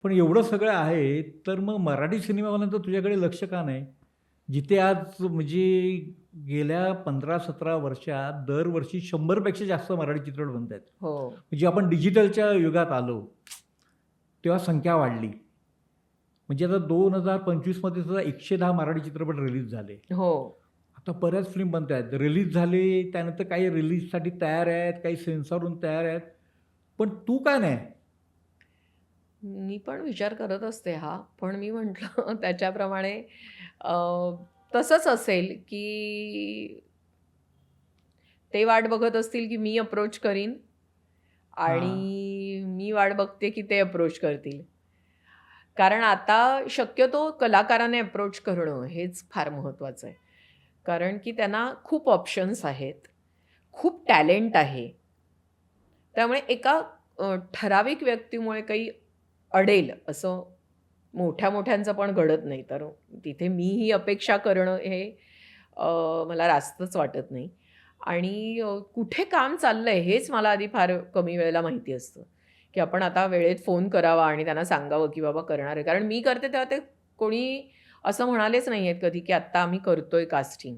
पण एवढं सगळं आहे, तर मग मराठी सिनेमानंतर तुझ्याकडे लक्ष का नाही? जिथे आज म्हणजे गेल्या 15-17 वर्षात दरवर्षी 100 पेक्षा जास्त मराठी चित्रपट बनतायत. हो. म्हणजे आपण डिजिटलच्या युगात आलो, तेव्हा संख्या वाढली. म्हणजे आता 2025 मध्ये सुद्धा 110 मराठी चित्रपट रिलीज झाले. हो. आता बऱ्याच फिल्म बनतायत. रिलीज झाले, त्यानंतर काही रिलीजसाठी तयार आहेत, काही सेन्सॉरहून तयार आहेत. पण तू का नाही? मी पण विचार करत असते हा. पण मी म्हटलं त्याच्याप्रमाणे अ, तसंच असेल, की ते वाट बघत असतील, की मी अप्रोच करीन हां, आणि मी वाट बघते, की ते अप्रोच करतील. कारण आता शक्यतो कलाकाराने अप्रोच करणं हेच फार महत्त्वाचं आहे. कारण की त्यांना खूप ऑप्शन्स आहेत. खूप टॅलेंट आहे. त्यामुळे एका ठराविक व्यक्तीमुळे काही अडेल असं मोठ्या-मोठ्यांचं पण घडत नाही. तर तिथे मीही अपेक्षा करणं हे अ, मला रास्तच वाटत नाही. आणि कुठे काम चाललंय हेच मला आधी फार कमी वेळेला माहिती असतं, की आपण आता वेळेत फोन करावा आणि त्यांना सांगावं, की बाबा करणार आहे. कारण मी करते तेव्हा ते कोणी असं म्हणालेच नाहीयेत कधी, की आत्ता आम्ही करतोय कास्टिंग.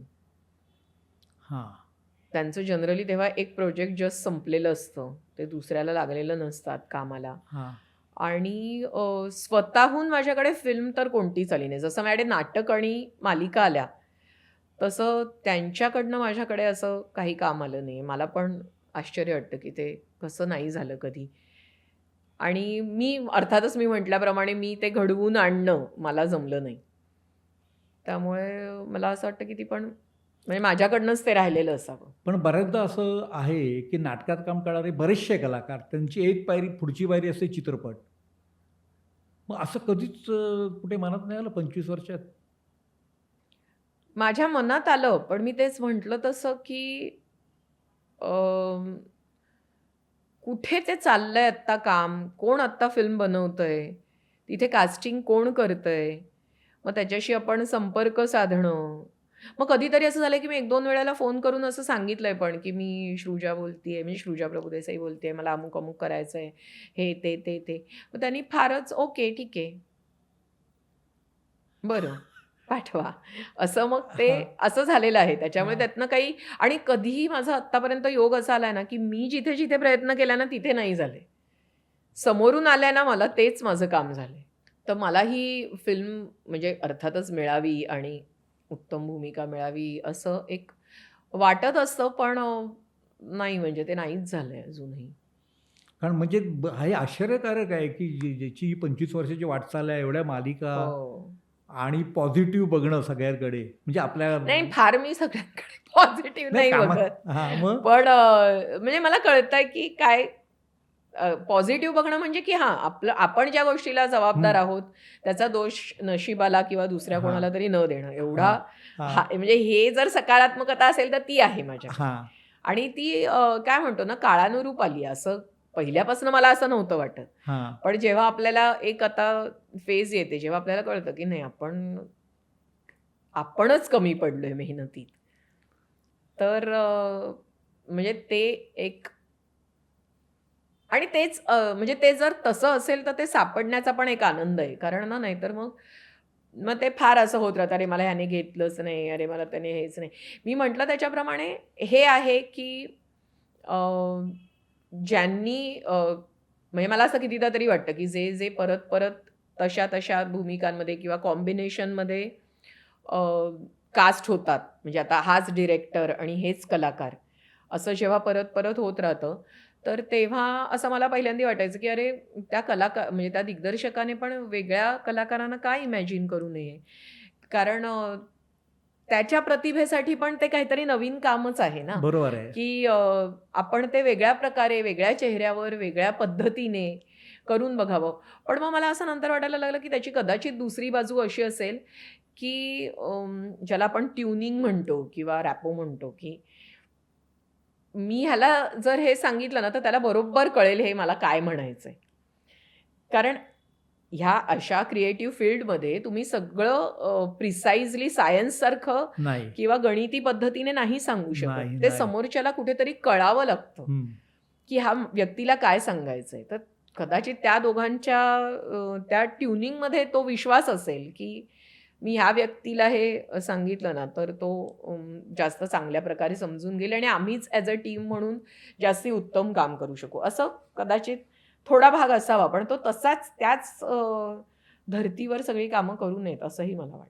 हां, त्यांचं जनरली तेव्हा एक प्रोजेक्ट जस्ट संपलेलं असतं. ते दुसऱ्याला लागलेलं नसतात कामाला. हां. आणि स्वतःहून माझ्याकडे फिल्म तर कोणतीच आली नाही. जसं माझ्याकडे नाटक आणि मालिका आल्या, तसं त्यांच्याकडनं माझ्याकडे असं काही काम आलं नाही. मला पण आश्चर्य वाटतं, की ते कसं नाही झालं कधी. आणि अर्थातच मी म्हटल्याप्रमाणे मी ते घडवून आणणं मला जमलं नाही. त्यामुळे मला असं वाटतं, की ती पण म्हणजे माझ्याकडनंच ते राहिलेलं असावं. पण बऱ्याचदा असं आहे, की नाटकात काम करणारे बरेचसे कलाकार, त्यांची एक पायरी पुढची पायरी असते चित्रपट. मग असं कधीच कुठे मनात नाही आलं 25 वर्षात? माझ्या मनात आलं, पण मी तेच म्हटलं तसं, की अ, कुठे ते चाललंय आत्ता काम? कोण आत्ता फिल्म बनवतंय? तिथे कास्टिंग कोण करतंय? मग त्याच्याशी आपण संपर्क साधणं. मग कधीतरी असं झालंय, की मी 1-2 वेळेला फोन करून असं सांगितलंय पण, की मी श्रुजा बोलतीये, म्हणजे श्रुजा प्रभुदेसाई बोलतेय, मला अमुक-अमुक करायचंय. हे, ते. मग त्यांनी फारच ओके, ठीक आहे. बरं, पाठवा. असं मग ते हां, असं झालेलं आहे. त्याच्यामुळे हां. त्यातनं काही आणि कधीही माझा आत्तापर्यंत योग असा आलाय ना, की मी जिथे-जिथे प्रयत्न केला ना, तिथे नाही झाले. समोरून आलंय ना मला, तेच माझं काम झालंय. तर मला ही फिल्म म्हणजे अर्थातच मिळावी आणि उत्तम भूमिका मिळावी, असं एक वाटत असतं, पण नाही म्हणजे ते नाहीच झालंय अजूनही. कारण म्हणजे हे आश्चर्यकारक आहे, की ज्याची 25 वर्षाची वाटचाल आहे, एवढ्या मालिका हो. आणि पॉझिटिव्ह बघणं सगळ्यांकडे. म्हणजे आपल्या नाही, फार मी सगळ्यांकडे पॉझिटिव्ह नाही नाही कामात बघत. हां, मग? पण म्हणजे मला कळतंय की काय पॉझिटिव्ह बघणं म्हणजे की हां, आपण ज्या गोष्टीला हं. जबाबदार आहोत, त्याचा दोष नशिबाला किंवा दुसऱ्या हां, कोणाला तरी न देणं हां, एवढा हां, म्हणजे हे जर सकारात्मकता असेल तर ती आहे माझ्याकडे. हां, आणि ती काय म्हणतो ना काळानुरूप आली आहे. असं पहिल्यापासून मला असं नव्हतं वाटत. हां. पण जेव्हा आपल्याला एक आता फेज येते, जेव्हा आपल्याला कळतं की नाही आपणच कमी पडलोय मेहनतीत. तर म्हणजे ते एक आणि तेच म्हणजे ते जर तसं असेल तर ते सापडण्याचा पण एक आनंद आहे. कारण ना नाहीतर मग मग ते फार असं होत राहतं, "अरे मला ह्याने घेतलंच नाही, अरे मला त्याने हेच नाही." मी म्हटलं त्याच्याप्रमाणे हे आहे की अ, ज्यांनी म्हणजे मला असं कितीदा तरी वाटतं की जे परत-परत तशा-तशा भूमिकांमध्ये किंवा कॉम्बिनेशनमध्ये अ, कास्ट होतात. म्हणजे आता हाच डिरेक्टर आणि हेच कलाकार. असं जेव्हा परत-परत होत राहतं, तर तेव्हा असं मला पहिल्यांदा वाटायचं, की अरे म्हणजे त्या दिग्दर्शकाने पण वेगळ्या कलाकारांना का इमॅजिन करू नये? कारण त्याच्या प्रतिभेसाठी पण ते काहीतरी नवीन कामच आहे ना, बरोबर आहे. की आपण ते वेगळ्या प्रकारे, वेगळ्या चेहऱ्यावर, वेगळ्या पद्धतीने करून बघावं. पण मग मला असं नंतर वाटायला लागलं, की त्याची कदाचित दुसरी बाजू अशी असेल, की ज्याला आपण ट्युनिंग म्हणतो किंवा रॅपो म्हणतो, की मी ह्याला जर हे सांगितलं ना, तर त्याला बरोबर कळेल हे मला काय म्हणायचंय. कारण ह्या अशा क्रिएटिव्ह फील्डमध्ये तुम्ही सगळं प्रिसाइजली सायन्ससारखं नाही, किंवा गणिती पद्धतीने नाही सांगू शकत. नाही, ते नाही. समोरच्याला कुठेतरी कळावं लागतं, हं. की ह्या व्यक्तीला काय सांगायचंय. तर कदाचित त्या दोघांच्या त्या ट्युनिंगमध्ये तो विश्वास असेल, की मी ह्या व्यक्तीला हे सांगितलं ना, तर तो जास्त चांगल्या प्रकारे समजून घेईल आणि आम्हीच ॲज अ टीम म्हणून जास्ती उत्तम काम करू शकू. असं कदाचित थोडा भाग असावा, पण तो तसाच त्याच धर्तीवर सगळी कामं करू नयेत असंही मला वाटतं.